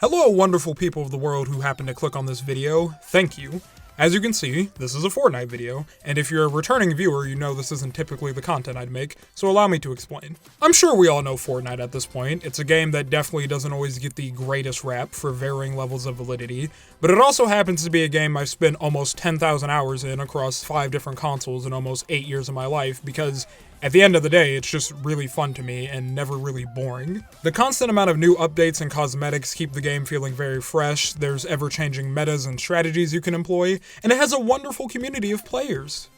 Hello, wonderful people of the world who happen to click on this video. Thank you. As you can see, this is a Fortnite video, and if you're a returning viewer, you know this isn't typically the content I'd make, so allow me to explain. I'm sure we all know Fortnite at this point. It's a game that definitely doesn't always get the greatest rap for varying levels of validity, but it also happens to be a game I've spent almost 10,000 hours in across 5 different consoles in almost 8 years of my life, because at the end of the day, it's just really fun to me and never really boring. The constant amount of new updates and cosmetics keep the game feeling very fresh, there's ever-changing metas and strategies you can employ, and it has a wonderful community of players.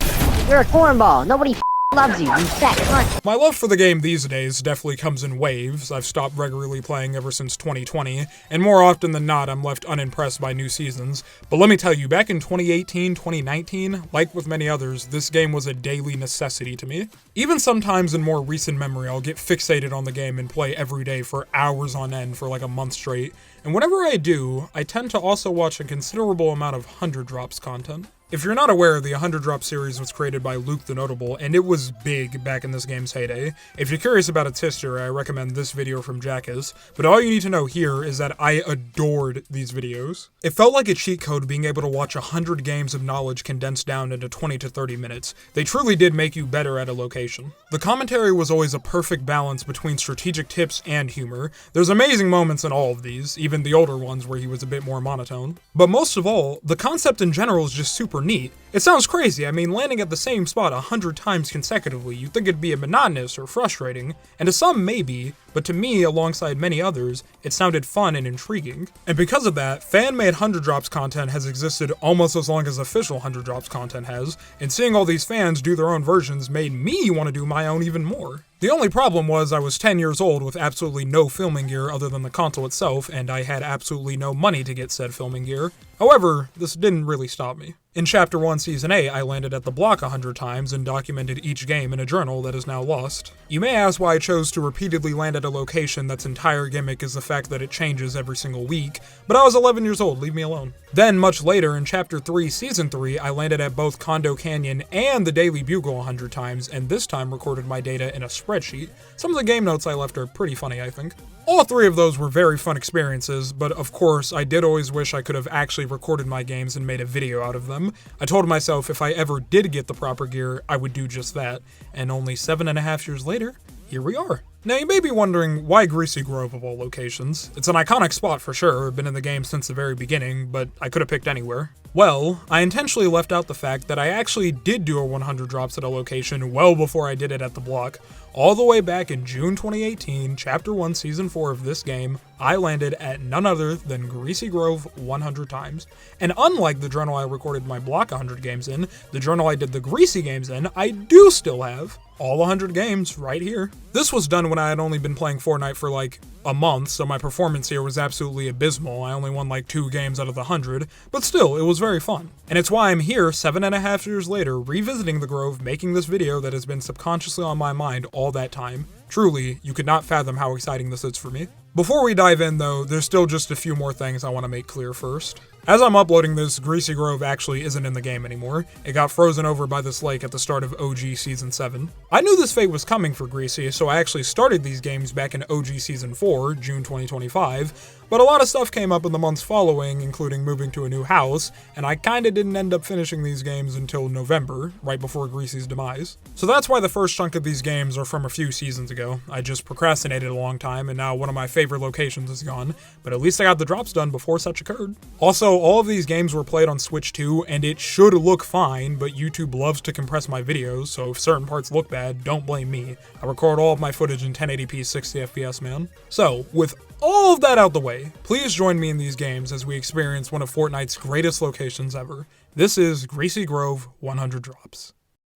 You're a cornball. Nobody loves you fat cunt. My love for the game these days definitely comes in waves. I've stopped regularly playing ever since 2020, and more often than not, I'm left unimpressed by new seasons. But let me tell you, back in 2018, 2019, like with many others, this game was a daily necessity to me. Even sometimes in more recent memory, I'll get fixated on the game and play every day for hours on end for like a month straight. And whenever I do, I tend to also watch a considerable amount of 100 Drops content. If you're not aware, the 100 Drop series was created by Luke the Notable, and it was big back in this game's heyday. If you're curious about its history, I recommend this video from Jackass, but all you need to know here is that I adored these videos. It felt like a cheat code being able to watch 100 games of knowledge condensed down into 20 to 30 minutes. They truly did make you better at a location. The commentary was always a perfect balance between strategic tips and humor. There's amazing moments in all of these, even the older ones where he was a bit more monotone. But most of all, the concept in general is just super neat. It sounds crazy, I mean, landing at the same spot 100 times consecutively, you'd think it'd be monotonous or frustrating, and to some maybe, but to me, alongside many others, it sounded fun and intriguing. And because of that, fan-made 100 Drops content has existed almost as long as official 100 Drops content has, and seeing all these fans do their own versions made me want to do my own even more. The only problem was I was 10 years old with absolutely no filming gear other than the console itself, and I had absolutely no money to get said filming gear. However, this didn't really stop me. In Chapter 1, Season 8, I landed at the block 100 times and documented each game in a journal that is now lost. You may ask why I chose to repeatedly land at a location that's entire gimmick is the fact that it changes every single week, but I was 11 years old, leave me alone. Then, much later, in Chapter 3, Season 3, I landed at both Condo Canyon and the Daily Bugle 100 times, and this time recorded my data in a spreadsheet. Some of the game notes I left are pretty funny, I think. All 3 of those were very fun experiences, but of course, I did always wish I could have actually recorded my games and made a video out of them. I told myself if I ever did get the proper gear, I would do just that, and only 7.5 years later, here we are. Now you may be wondering, why Greasy Grove of all locations? It's an iconic spot for sure, been in the game since the very beginning, but I could have picked anywhere. Well, I intentionally left out the fact that I actually did do a 100 Drops at a location well before I did it at the block. All the way back in June 2018, Chapter 1, Season 4 of this game, I landed at none other than Greasy Grove 100 times. And unlike the journal I recorded my block 100 games in, the journal I did the Greasy games in, I do still have all 100 games right here. This was done when I had only been playing Fortnite for like a month, so my performance here was absolutely abysmal. I only won like 2 games out of the 100, but still, it was very fun. And it's why I'm here 7.5 years later, revisiting the Grove, making this video that has been subconsciously on my mind all that time. Truly, you could not fathom how exciting this is for me. Before we dive in though, there's still just a few more things I want to make clear first. As I'm uploading this, Greasy Grove actually isn't in the game anymore. It got frozen over by this lake at the start of OG Season 7. I knew this fate was coming for Greasy, so I actually started these games back in OG Season 4, June 2025, but a lot of stuff came up in the months following, including moving to a new house, and I kinda didn't end up finishing these games until November, right before Greasy's demise. So that's why the first chunk of these games are from a few seasons ago. I just procrastinated a long time, and now one of my favorite locations is gone, but at least I got the drops done before such occurred. Also, all of these games were played on Switch 2, and it should look fine, but YouTube loves to compress my videos, so if certain parts look bad, don't blame me. I record all of my footage in 1080p 60 FPS, man. So, with all of that out the way, please join me in these games as we experience one of Fortnite's greatest locations ever. This is Greasy Grove 100 Drops.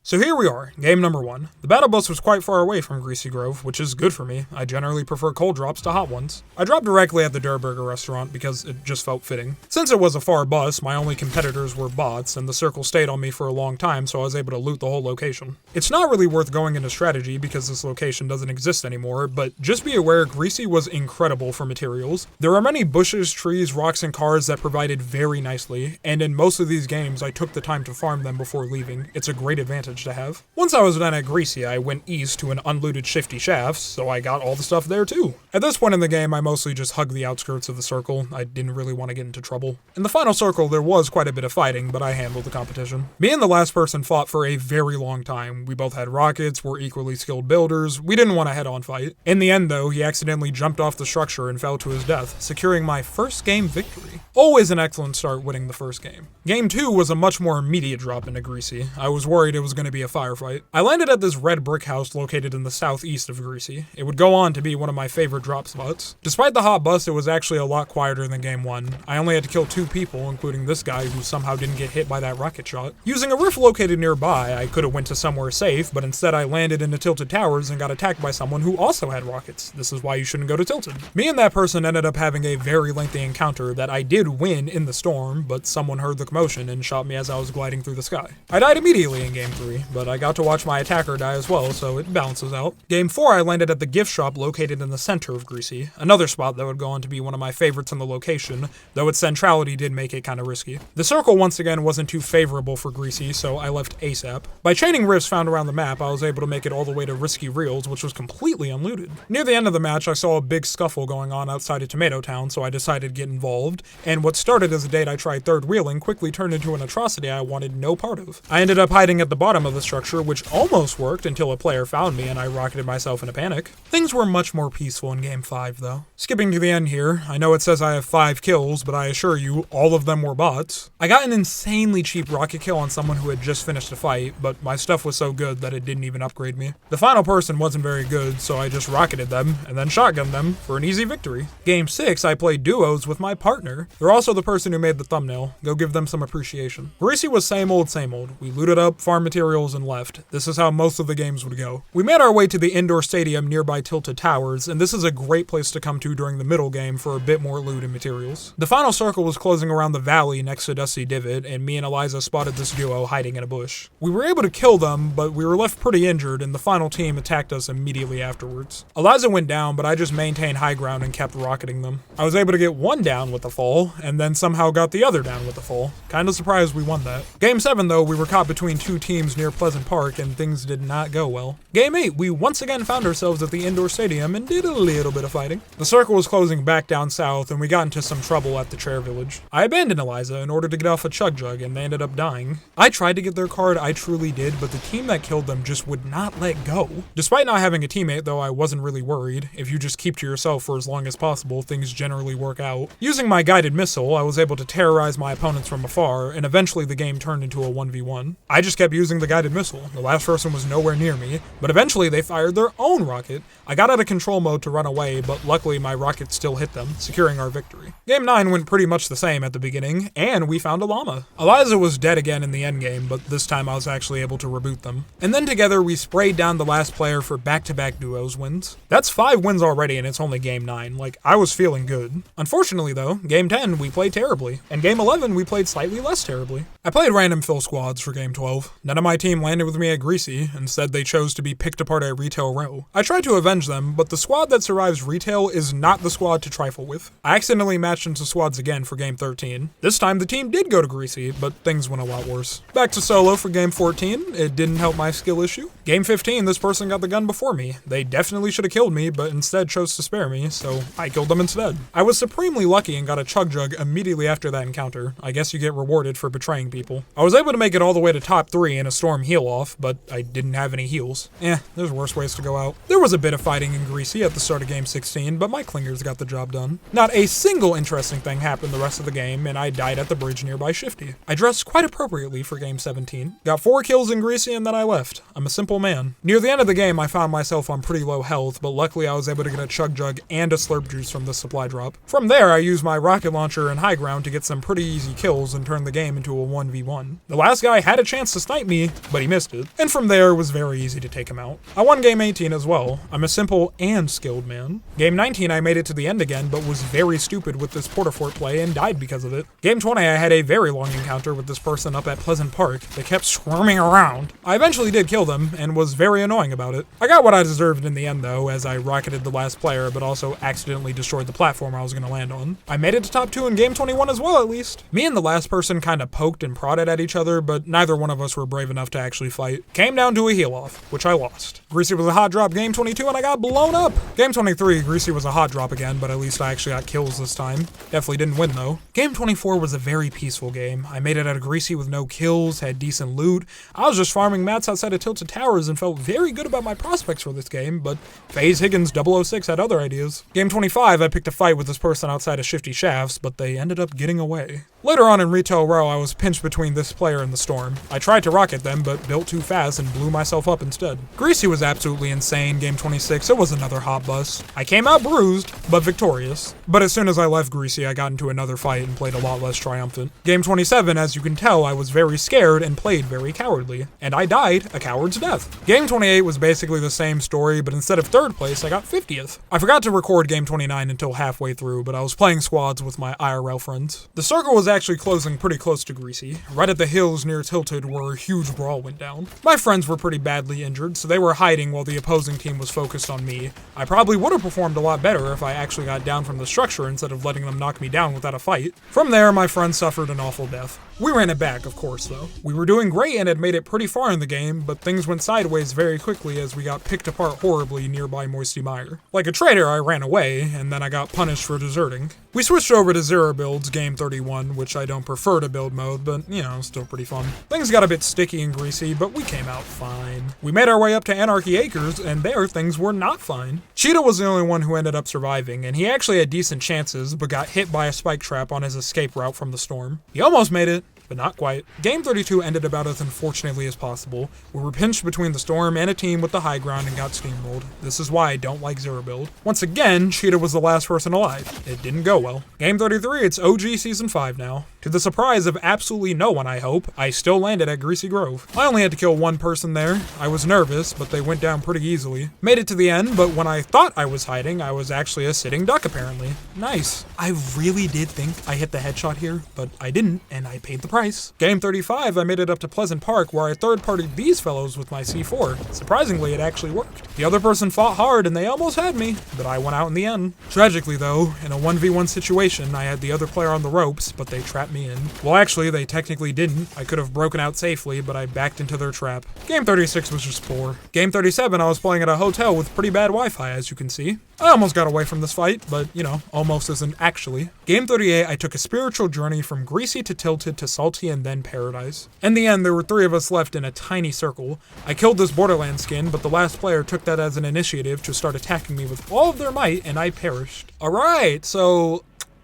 So here we are, game number 1. The battle bus was quite far away from Greasy Grove, which is good for me. I generally prefer cold drops to hot ones. I dropped directly at the Durr Burger restaurant because it just felt fitting. Since it was a far bus, my only competitors were bots, and the circle stayed on me for a long time, so I was able to loot the whole location. It's not really worth going into strategy because this location doesn't exist anymore, but just be aware Greasy was incredible for materials. There are many bushes, trees, rocks, and cars that provided very nicely, and in most of these games I took the time to farm them before leaving. It's a great advantage advantage to have. Once I was done at Greasy, I went east to an unlooted Shifty Shafts, so I got all the stuff there too. At this point in the game, I mostly just hugged the outskirts of the circle. I didn't really want to get into trouble. In the final circle, there was quite a bit of fighting, but I handled the competition. Me and the last person fought for a very long time. We both had rockets, were equally skilled builders. We didn't want a head-on fight. In the end, though, he accidentally jumped off the structure and fell to his death, securing my first game victory. Always an excellent start winning the first game. Game 2 was a much more immediate drop into Greasy. I was worried it was going to be a firefight. I landed at this red brick house located in the southeast of Greasy. It would go on to be one of my favorite drop spots. Despite the hot bust, it was actually a lot quieter than Game 1. I only had to kill 2 people, including this guy who somehow didn't get hit by that rocket shot. Using a rift located nearby, I could have went to somewhere safe, but instead I landed into Tilted Towers and got attacked by someone who also had rockets. This is why you shouldn't go to Tilted. Me and that person ended up having a very lengthy encounter that I did win in the storm, but someone heard the commotion and shot me as I was gliding through the sky. I died immediately in Game 3, but I got to watch my attacker die as well, so it balances out. Game 4, I landed at the gift shop located in the center of Greasy, another spot that would go on to be one of my favorites in the location, though its centrality did make it kinda risky. The circle once again wasn't too favorable for Greasy, so I left ASAP. By chaining rifts found around the map, I was able to make it all the way to Risky Reels, which was completely unlooted. Near the end of the match, I saw a big scuffle going on outside of Tomato Town, so I decided to get involved, and what started as a date I tried third wheeling quickly turned into an atrocity I wanted no part of. I ended up hiding at the bottom of the structure, which almost worked until a player found me and I rocketed myself in a panic. Things were much more peaceful in Game 5 though. Skipping to the end here, I know it says I have 5 kills, but I assure you, all of them were bots. I got an insanely cheap rocket kill on someone who had just finished a fight, but my stuff was so good that it didn't even upgrade me. The final person wasn't very good, so I just rocketed them and then shotgunned them for an easy victory. Game 6, I played duos with my partner. They're also the person who made the thumbnail. Go give them some appreciation. Greasy was same old, same old. We looted up, farmed materials, and left. This is how most of the games would go. We made our way to the indoor stadium nearby Tilted Towers, and this is a great place to come to during the middle game for a bit more loot and materials. The final circle was closing around the valley next to Dusty Divot, and me and Eliza spotted this duo hiding in a bush. We were able to kill them, but we were left pretty injured, and the final team attacked us immediately afterwards. Eliza went down, but I just maintained high ground and kept rocketing them. I was able to get one down with the fall, and then somehow got the other down with the fall. Kinda surprised we won that. Game 7 though, we were caught between 2 teams near Pleasant Park, and things did not go well. Game 8, we once again found ourselves at the indoor stadium and did a little bit of fighting. The circle was closing back down south, and we got into some trouble at the Chair Village. I abandoned Eliza in order to get off a chug jug, and they ended up dying. I tried to get their card, I truly did, but the team that killed them just would not let go. Despite not having a teammate though, I wasn't really worried. If you just keep to yourself for as long as possible, things generally work out. Using my guided missile, I was able to terrorize my opponents from afar, and eventually the game turned into a 1v1. I just kept using the guided missile. The last person was nowhere near me, but eventually they fired their own rocket. I got out of control mode to run away, but luckily my rocket still hit them, securing our victory. Game 9 went pretty much the same at the beginning, and we found a llama. Eliza was dead again in the endgame, but this time I was actually able to reboot them. And then together we sprayed down the last player for back-to-back duos wins. That's 5 wins already, and it's only Game 9. Like, I was feeling good. Unfortunately though, Game 10 we played terribly, and Game 11 we played slightly less terribly. I played random fill squads for Game 12. None of my team landed with me at Greasy, instead they chose to be picked apart at Retail Row. I tried to avenge them, but the squad that survives Retail is not the squad to trifle with. I accidentally matched into squads again for Game 13. This time the team did go to Greasy, but things went a lot worse. Back to solo for Game 14, it didn't help my skill issue. Game 15, this person got the gun before me. They definitely should have killed me, but instead chose to spare me, so I killed them instead. I was supremely lucky and got a chug jug immediately after that encounter. I guess you get rewarded for betraying people. I was able to make it all the way to top 3 in a storm heal off, but I didn't have any heals. There's worse ways to go out. There was a bit of fighting in Greasy at the start of Game 16, but my clingers got the job done. Not a single interesting thing happened the rest of the game, and I died at the bridge nearby Shifty. I dressed quite appropriately for Game 17. Got 4 kills in Greasy and then I left. I'm a simple man. Near the end of the game, I found myself on pretty low health, but luckily I was able to get a chug jug and a slurp juice from the supply drop. From there, I used my rocket launcher and high ground to get some pretty easy kills and turn the game into a 1v1. The last guy had a chance to snipe me, but he missed it. And from there, it was very easy to take him out. I won Game 18 as well. I'm a simple and skilled man. Game 19, I made it to the end again, but was very stupid with this Portafort play and died because of it. Game 20, I had a very long encounter with this person up at Pleasant Park. They kept squirming around. I eventually did kill them, and was very annoying about it. I got what I deserved in the end though, as I rocketed the last player, but also accidentally destroyed the platform I was going to land on. I made it to top 2 in Game 21 as well, at least. Me and the last person kinda poked and prodded at each other, but neither one of us were brave enough enough to actually fight. Came down to a heal-off, which I lost. Greasy was a hot drop game 22, and I got blown up. Game 23, Greasy was a hot drop again, but at least I actually got kills this time. Definitely didn't win, though. Game 24 was a very peaceful game. I made it out of Greasy with no kills, had decent loot. I was just farming mats outside of Tilted Towers and felt very good about my prospects for this game, but FaZe Higgins 006 had other ideas. Game 25, I picked a fight with this person outside of Shifty Shafts, but they ended up getting away. Later on in Retail Row, I was pinched between this player and the Storm. I tried to rocket them, but built too fast and blew myself up instead. Greasy was absolutely insane. Game 26, it was another hot bus. I came out bruised, but victorious. But as soon as I left Greasy, I got into another fight and played a lot less triumphant. Game 27, as you can tell, I was very scared and played very cowardly. And I died a coward's death. Game 28 was basically the same story, but instead of 3rd place, I got 50th. I forgot to record Game 29 until halfway through, but I was playing squads with my IRL friends. The circle was actually closing pretty close to Greasy. Right at the hills near Tilted where a huge brawl went down. My friends were pretty badly injured, so they were hiding while the opposing team was focused on me. I probably would have performed a lot better if I actually got down from the structure instead of letting them knock me down without a fight. From there, my friend suffered an awful death. We ran it back, of course, though. We were doing great and had made it pretty far in the game, but things went sideways very quickly as we got picked apart horribly nearby Moisty Mire. Like a traitor, I ran away, and then I got punished for deserting. We switched over to Zero builds, game 31, which I don't prefer to build mode, but, you know, still pretty fun. Things got a bit sticky and greasy, but we came out fine. We made our way up to Anarchy Acres, and there things were not fine. Cheetah was the only one who ended up surviving, and he actually had decent chances, but got hit by a spike trap on his escape route from the storm. He almost made it, but not quite. Game 32 ended about as unfortunately as possible. We were pinched between the Storm and a team with the high ground and got steamrolled. This is why I don't like Zero build. Once again, Cheetah was the last person alive. It didn't go well. Game 33, it's OG Season 5 now. To the surprise of absolutely no one, I hope, I still landed at Greasy Grove. I only had to kill one person there. I was nervous, but they went down pretty easily. Made it to the end, but when I thought I was hiding, I was actually a sitting duck apparently. Nice. I really did think I hit the headshot here, but I didn't, and I paid the price. Game 35, I made it up to Pleasant Park where I third-partied these fellows with my C4. Surprisingly, it actually worked. The other person fought hard and they almost had me, but I went out in the end. Tragically though, in a 1v1 situation, I had the other player on the ropes, but they trapped me in. Well, actually, they technically didn't. I could have broken out safely, but I backed into their trap. Game 36 was just poor. Game 37, I was playing at a hotel with pretty bad Wi-Fi, as you can see. I almost got away from this fight, but, you know, almost isn't actually. Game 38, I took a spiritual journey from Greasy to Tilted to Salty and then Paradise. In the end, there were 3 of us left in a tiny circle. I killed this Borderlands skin, but the last player took that as an initiative to start attacking me with all of their might, and I perished. Alright, so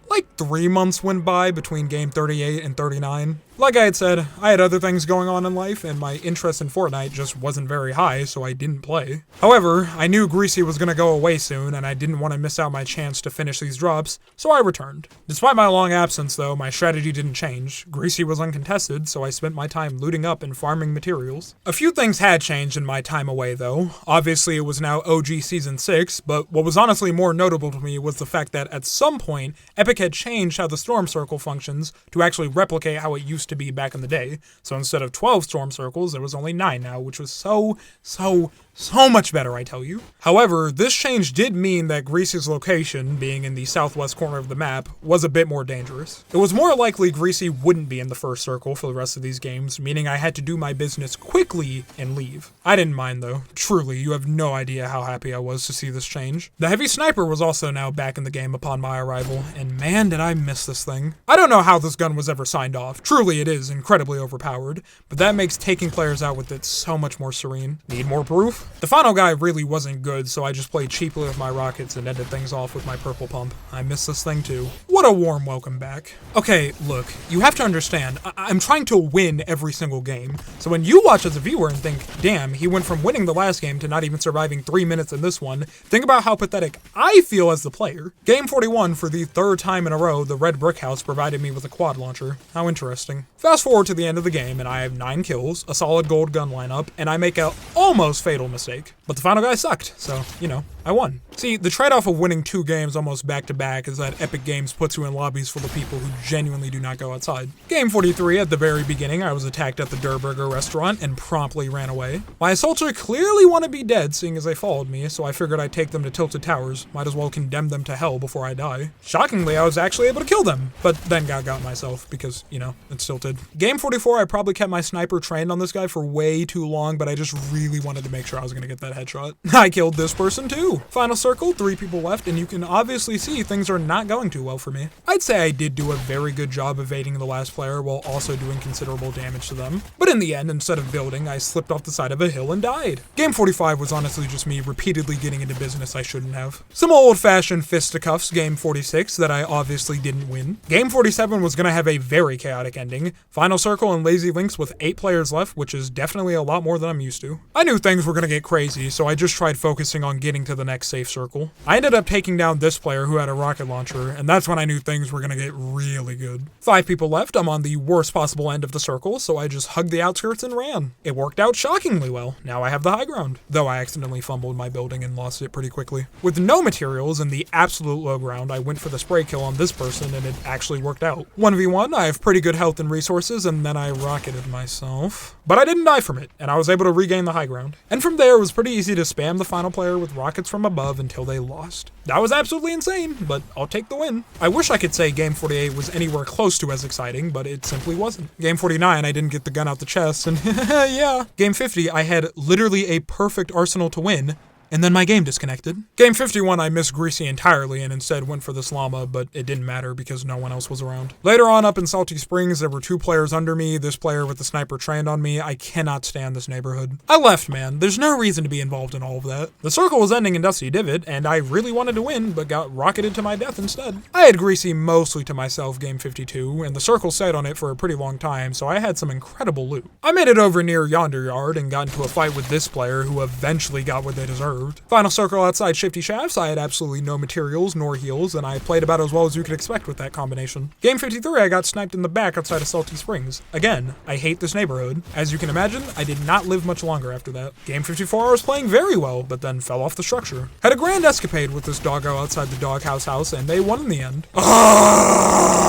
like 3 months went by between game 38 and 39. Like I had said, I had other things going on in life, and my interest in Fortnite just wasn't very high, so I didn't play. However, I knew Greasy was gonna go away soon, and I didn't want to miss out my chance to finish these drops, so I returned. Despite my long absence though, my strategy didn't change. Greasy was uncontested, so I spent my time looting up and farming materials. A few things had changed in my time away though. Obviously it was now OG Season 6, but what was honestly more notable to me was the fact that at some point, Epic had changed how the Storm Circle functions to actually replicate how it used to be back in the day. So instead of 12 Storm Circles, there was only 9 now, which was so much better, I tell you. However, this change did mean that Greasy's location, being in the southwest corner of the map, was a bit more dangerous. It was more likely Greasy wouldn't be in the first circle for the rest of these games, meaning I had to do my business quickly and leave. I didn't mind though. Truly, you have no idea how happy I was to see this change. The heavy sniper was also now back in the game upon my arrival, and man did I miss this thing. I don't know how this gun was ever signed off. Truly it is incredibly overpowered, but that makes taking players out with it so much more serene. Need more proof? The final guy really wasn't good, so I just played cheaply with my rockets and ended things off with my purple pump. I miss this thing too. What a warm welcome back. Okay, look, you have to understand, I'm trying to win every single game. So when you watch as a viewer and think, damn, he went from winning the last game to not even surviving 3 minutes in this one, think about how pathetic I feel as the player. Game 41, for the 3rd time in a row, the Red Brick House provided me with a quad launcher. How interesting. Fast forward to the end of the game, and I have 9 kills, a solid gold gun lineup, and I make a almost fatal mistake. But the final guy sucked, so, you know, I won. See, the trade-off of winning 2 games almost back-to-back is that Epic Games puts you in lobbies full of people who genuinely do not go outside. Game 43, at the very beginning, I was attacked at the Der Burger restaurant and promptly ran away. My assaulter clearly want to be dead, seeing as they followed me, so I figured I'd take them to Tilted Towers. Might as well condemn them to hell before I die. Shockingly, I was actually able to kill them, but then got myself because, you know, it's tilted. Game 44, I probably kept my sniper trained on this guy for way too long, but I just really wanted to make sure I was going to get that headshot. I killed this person too. Final circle, 3 people left, and you can obviously see things are not going too well for me. I'd say I did do a very good job evading the last player while also doing considerable damage to them. But in the end, instead of building, I slipped off the side of a hill and died. Game 45 was honestly just me repeatedly getting into business I shouldn't have. Some old-fashioned fisticuffs, Game 46, that I obviously didn't win. Game 47 was gonna have a very chaotic ending. Final circle and Lazy Links with 8 players left, which is definitely a lot more than I'm used to. I knew things were gonna get crazy, so I just tried focusing on getting to the next safe circle. I ended up taking down this player who had a rocket launcher, and that's when I knew things were gonna get really good. 5 people left, I'm on the worst possible end of the circle, so I just hugged the outskirts and ran. It worked out shockingly well. Now I have the high ground, though I accidentally fumbled my building and lost it pretty quickly. With no materials and the absolute low ground, I went for the spray kill on this person, and it actually worked out. 1v1, I have pretty good health and resources, and then I rocketed myself. But I didn't die from it, and I was able to regain the high ground. And from there, it was pretty easy to spam the final player with rockets from above until they lost. That was absolutely insane, but I'll take the win. I wish I could say Game 48 was anywhere close to as exciting, but it simply wasn't. Game 49, I didn't get the gun out the chest, and yeah. Game 50, I had literally a perfect arsenal to win, and then my game disconnected. Game 51, I missed Greasy entirely and instead went for this llama, but it didn't matter because no one else was around. Later on, up in Salty Springs, there were 2 players under me, this player with the sniper trained on me. I cannot stand this neighborhood. I left, man. There's no reason to be involved in all of that. The circle was ending in Dusty Divot, and I really wanted to win, but got rocketed to my death instead. I had Greasy mostly to myself Game 52, and the circle stayed on it for a pretty long time, so I had some incredible loot. I made it over near Yonder Yard and got into a fight with this player who eventually got what they deserved. Final circle outside Shifty Shafts, I had absolutely no materials nor heals, and I played about as well as you could expect with that combination. Game 53, I got sniped in the back outside of Salty Springs. Again, I hate this neighborhood. As you can imagine, I did not live much longer after that. Game 54, I was playing very well, but then fell off the structure. Had a grand escapade with this doggo outside the doghouse house, and they won in the end.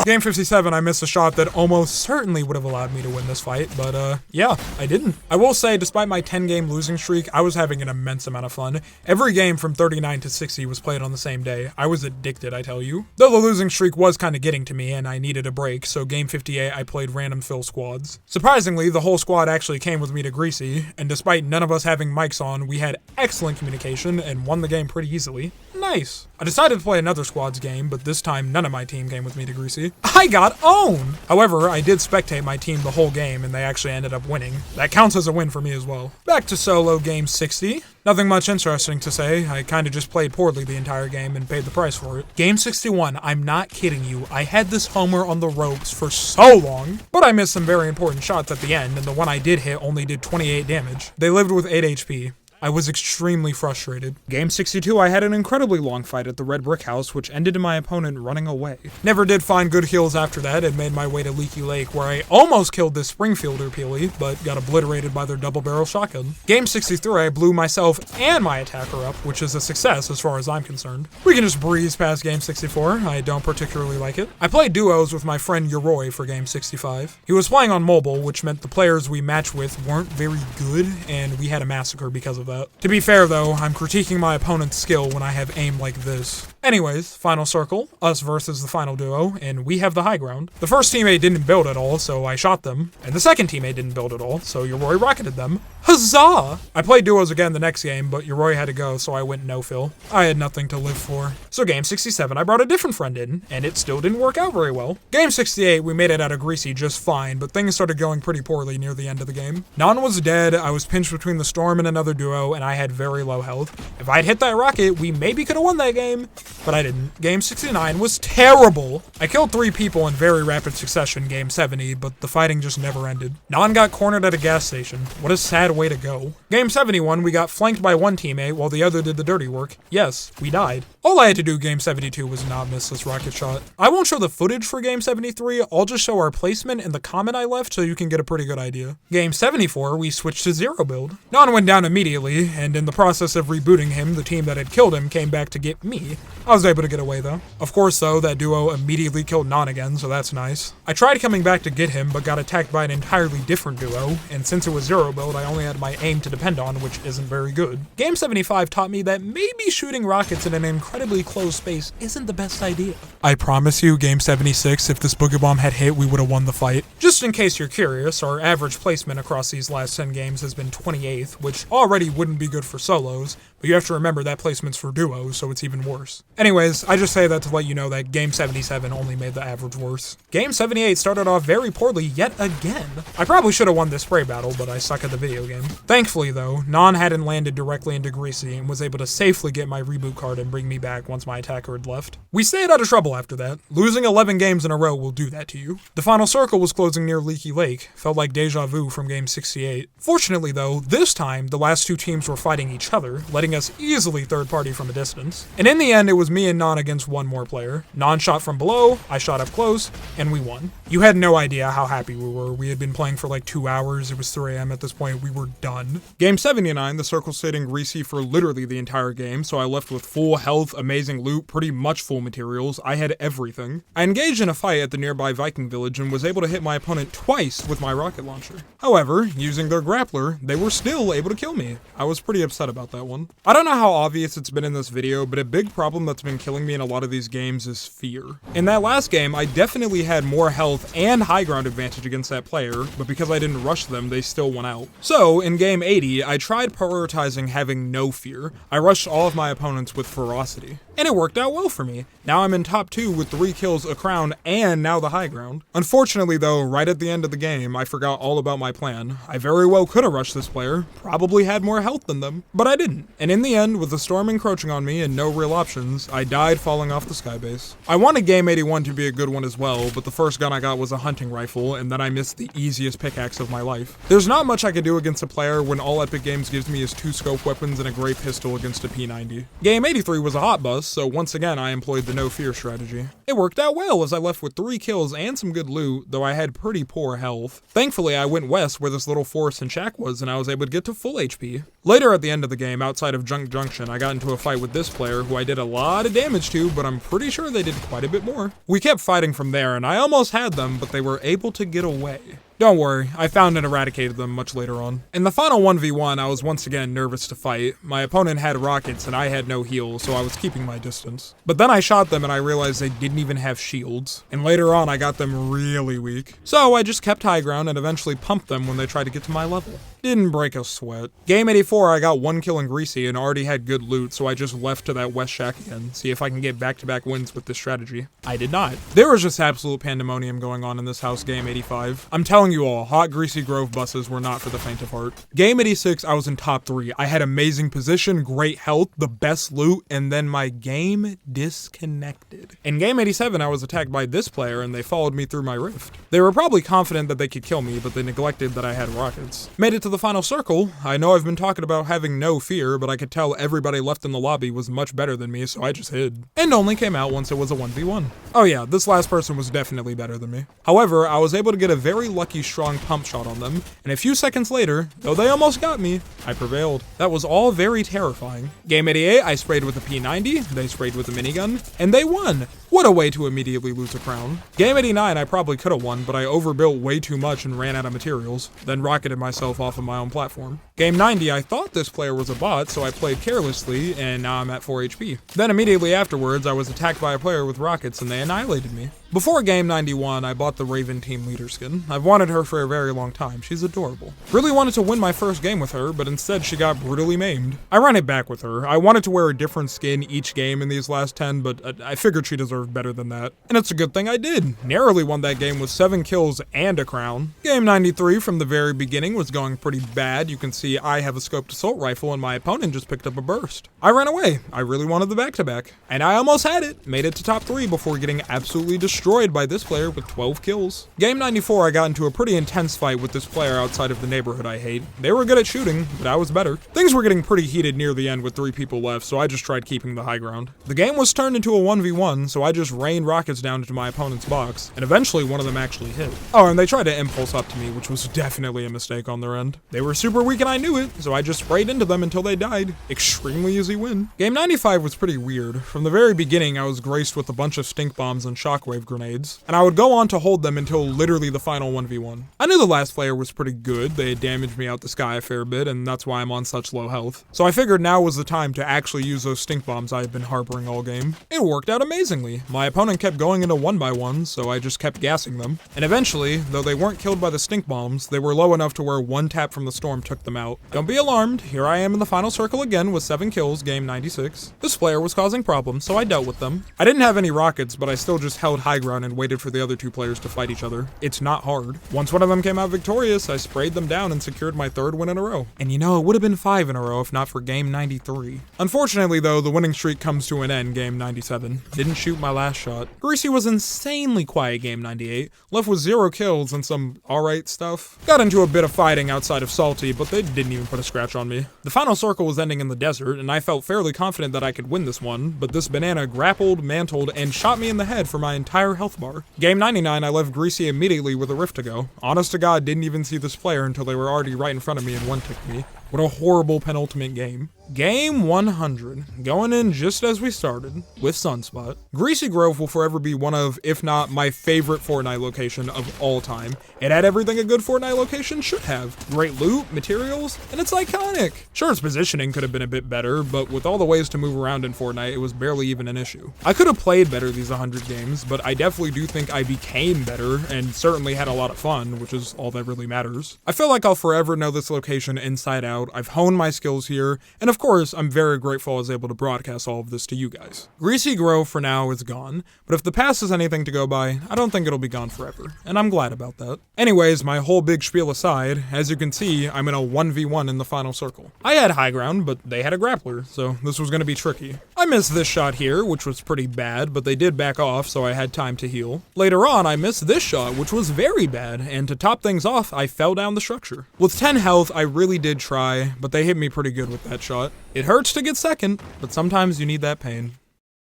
Game 57, I missed a shot that almost certainly would have allowed me to win this fight, but yeah, I didn't. I will say, despite my 10-game losing streak, I was having an immense amount of fun. Every game from 39 to 60 was played on the same day. I was addicted, I tell you. Though the losing streak was kind of getting to me and I needed a break, so Game 58 I played random fill squads. Surprisingly, the whole squad actually came with me to Greasy, and despite none of us having mics on, we had excellent communication and won the game pretty easily. Nice. I decided to play another squads game, but this time none of my team came with me to Greasy. I got owned! However, I did spectate my team the whole game and they actually ended up winning. That counts as a win for me as well. Back to solo Game 60. Nothing much interesting to say. I kinda just played poorly the entire game and paid the price for it. Game 61, I'm not kidding you. I had this homer on the ropes for so long, but I missed some very important shots at the end, and the one I did hit only did 28 damage. They lived with 8 HP. I was extremely frustrated. Game 62, I had an incredibly long fight at the Red Brick House, which ended in my opponent running away. Never did find good heals after that and made my way to Leaky Lake, where I almost killed this Springfielder Peely, but got obliterated by their double-barrel shotgun. Game 63, I blew myself and my attacker up, which is a success as far as I'm concerned. We can just breeze past Game 64, I don't particularly like it. I played duos with my friend Yoroi for Game 65. He was playing on mobile, which meant the players we matched with weren't very good, and we had a massacre because of that. To be fair though, I'm critiquing my opponent's skill when I have aim like this. Anyways, final circle, us versus the final duo, and we have the high ground. The first teammate didn't build at all, so I shot them, and the second teammate didn't build at all, so Yoroi rocketed them. Huzzah! I played duos again the next game, but Yoroi had to go, so I went no-fill. I had nothing to live for. So Game 67, I brought a different friend in, and it still didn't work out very well. Game 68, we made it out of Greasy just fine, but things started going pretty poorly near the end of the game. Nan was dead, I was pinched between the Storm and another duo, and I had very low health. If I'd hit that rocket, we maybe could have won that game, but I didn't. Game 69 was terrible. I killed 3 people in very rapid succession Game 70, but the fighting just never ended. Nan got cornered at a gas station. What a sad way to go. Game 71, we got flanked by one teammate while the other did the dirty work. Yes, we died. All I had to do game 72 was not miss this rocket shot. I won't show the footage for game 73, I'll just show our placement in the comment I left so you can get a pretty good idea. Game 74, we switched to zero build. Non went down immediately, and in the process of rebooting him, the team that had killed him came back to get me. I was able to get away though. Of course though, that duo immediately killed Non again, so that's nice. I tried coming back to get him, but got attacked by an entirely different duo, and since it was zero build, I only had my aim to depend on, which isn't very good. Game 75 taught me that maybe shooting rockets in an incredibly closed space isn't the best idea. I promise you, game 76, if this boogie bomb had hit, we would have won the fight. Just in case you're curious, our average placement across these last 10 games has been 28th, which already wouldn't be good for solos, but you have to remember that placement's for duos, so it's even worse. Anyways, I just say that to let you know that game 77 only made the average worse. Game 78 started off very poorly yet again. I probably should have won this spray battle, but I suck at the video game. Thankfully though, Non hadn't landed directly into Greasy and was able to safely get my reboot card and bring me back once my attacker had left. We stayed out of trouble after that. Losing 11 games in a row will do that to you. The final circle was closing near Leaky Lake. Felt like deja vu from game 68. Fortunately though, this time the last two teams were fighting each other, letting us easily third party from a distance. And in the end, it was me and Non against one more player. Non shot from below, I shot up close, and we won. You had no idea how happy we were. We had been playing for like 2 hours. It was 3 AM at this point. We were done. Game 79, the circle stayed in Greasy for literally the entire game, so I left with full health, amazing loot, pretty much full materials. I had everything. I engaged in a fight at the nearby Viking village and was able to hit my opponent twice with my rocket launcher. However, using their grappler, they were still able to kill me. I was pretty upset about that one. I don't know how obvious it's been in this video, but a big problem that's been killing me in a lot of these games is fear. In that last game, I definitely had more health and high ground advantage against that player, but because I didn't rush them, they still won out. So, in game 80, I tried prioritizing having no fear. I rushed all of my opponents with ferocity. And it worked out well for me. Now I'm in top 2 with 3 kills, a crown, and now the high ground. Unfortunately though, right at the end of the game, I forgot all about my plan. I very well could have rushed this player, probably had more health than them, but I didn't. And in the end, with the storm encroaching on me and no real options, I died falling off the skybase. I wanted game 81 to be a good one as well, but the first gun I got was a hunting rifle, and then I missed the easiest pickaxe of my life. There's not much I could do against a player when all Epic Games gives me is 2 scope weapons and a great pistol against a P90. Game 83 was a hot bus, so once again I employed the no fear strategy. It worked out well as I left with 3 kills and some good loot, though I had pretty poor health. Thankfully I went west where this little forest and shack was, and I was able to get to full HP. Later at the end of the game, outside of Junk Junction, I got into a fight with this player who I did a lot of damage to, but I'm pretty sure they did quite a bit more. We kept fighting from there, and I almost had them, but they were able to get away. Don't worry, I found and eradicated them much later on. In the final 1v1, I was once again nervous to fight. My opponent had rockets and I had no heal, so I was keeping my distance. But then I shot them and I realized they didn't even have shields. And later on, I got them really weak. So I just kept high ground and eventually pumped them when they tried to get to my level. Didn't break a sweat. Game 84, I got 1 kill in Greasy and already had good loot, so I just left to that west shack again, see if I can get back-to-back wins with this strategy. I did not. There was just absolute pandemonium going on in this house game 85. I'm telling you all, hot Greasy Grove buses were not for the faint of heart. Game 86, I was in top 3. I had amazing position, great health, the best loot, and then my game disconnected. In game 87, I was attacked by this player and they followed me through my rift. They were probably confident that they could kill me, but they neglected that I had rockets. Made it to the final circle. I know I've been talking about having no fear, but I could tell everybody left in the lobby was much better than me, so I just hid. And only came out once it was a 1v1. Oh yeah, this last person was definitely better than me. However, I was able to get a very lucky strong pump shot on them, and a few seconds later, though they almost got me, I prevailed. That was all very terrifying. Game 88, I sprayed with a P90, they sprayed with a minigun, and they won! What a way to immediately lose a crown. Game 89, I probably could have won, but I overbuilt way too much and ran out of materials, then rocketed myself off of my own platform. Game 90, I thought this player was a bot, so I played carelessly, and now I'm at 4 HP. Then immediately afterwards, I was attacked by a player with rockets and they annihilated me. Before game 91, I bought the Raven team leader skin. I've wanted her for a very long time, she's adorable. Really wanted to win my first game with her, but instead she got brutally maimed. I ran it back with her. I wanted to wear a different skin each game in these last 10, but I figured she deserved better than that. And it's a good thing I did. Narrowly won that game with 7 kills and a crown. Game 93 from the very beginning was going pretty bad. You can see see I have a scoped assault rifle and my opponent just picked up a burst. I ran away. I really wanted the back-to-back. And I almost had it. Made it to top 3 before getting absolutely destroyed by this player with 12 kills. Game 94, I got into a pretty intense fight with this player outside of the neighborhood I hate. They were good at shooting, but I was better. Things were getting pretty heated near the end with 3 people left, so I just tried keeping the high ground. The game was turned into a 1v1, so I just rained rockets down into my opponent's box, and eventually one of them actually hit. Oh, and they tried to impulse up to me, which was definitely a mistake on their end. They were super weak and I knew it, so I just sprayed into them until they died. Extremely easy win. Game 95 was pretty weird. From the very beginning, I was graced with a bunch of stink bombs and shockwave grenades, and I would go on to hold them until literally the final 1v1. I knew the last player was pretty good. They had damaged me out the sky a fair bit, and that's why I'm on such low health. So I figured now was the time to actually use those stink bombs I had been harboring all game. It worked out amazingly. My opponent kept going into 1x1, so I just kept gassing them. And eventually, though they weren't killed by the stink bombs, they were low enough to where one tap from the storm took them out. Don't be alarmed, here I am in the final circle again with 7 kills, game 96. This player was causing problems, so I dealt with them. I didn't have any rockets, but I still just held high ground and waited for the other 2 players to fight each other. It's not hard. Once one of them came out victorious, I sprayed them down and secured my 3rd win in a row. And you know, it would have been 5 in a row if not for game 93. Unfortunately though, the winning streak comes to an end game 97. Didn't shoot my last shot. Greasy was insanely quiet game 98, left with 0 kills and some alright stuff. Got into a bit of fighting outside of Salty, but they didn't even put a scratch on me. The final circle was ending in the desert, and I felt fairly confident that I could win this one, but this banana grappled, mantled, and shot me in the head for my entire health bar. Game 99, I left Greasy immediately with a rift to go. Honest to God, didn't even see this player until they were already right in front of me and one-ticked me. What a horrible penultimate game. Game 100, going in just as we started, with Sunspot. Greasy Grove will forever be one of, if not my favorite Fortnite location of all time. It had everything a good Fortnite location should have. Great loot, materials, and it's iconic. Sure, its positioning could have been a bit better, but with all the ways to move around in Fortnite, it was barely even an issue. I could have played better these 100 games, but I definitely do think I became better, and certainly had a lot of fun, which is all that really matters. I feel like I'll forever know this location inside out. I've honed my skills here, and of course, I'm very grateful I was able to broadcast all of this to you guys. Greasy Grove for now is gone, but if the past is anything to go by, I don't think it'll be gone forever, and I'm glad about that. Anyways, my whole big spiel aside, as you can see, I'm in a 1v1 in the final circle. I had high ground, but they had a grappler, so this was gonna be tricky. I missed this shot here, which was pretty bad, but they did back off, so I had time to heal. Later on, I missed this shot, which was very bad, and to top things off, I fell down the structure. With 10 health, I really did try, but they hit me pretty good with that shot. It hurts to get second, but sometimes you need that pain.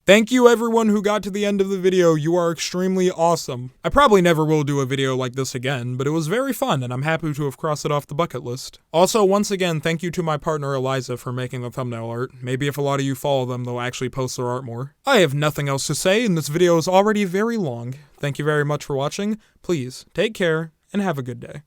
Thank you everyone who got to the end of the video, you are extremely awesome. I probably never will do a video like this again, but it was very fun and I'm happy to have crossed it off the bucket list. Also, once again, thank you to my partner Eliza for making the thumbnail art. Maybe if a lot of you follow them, they'll actually post their art more. I have nothing else to say and this video is already very long. Thank you very much for watching. Please, take care and have a good day.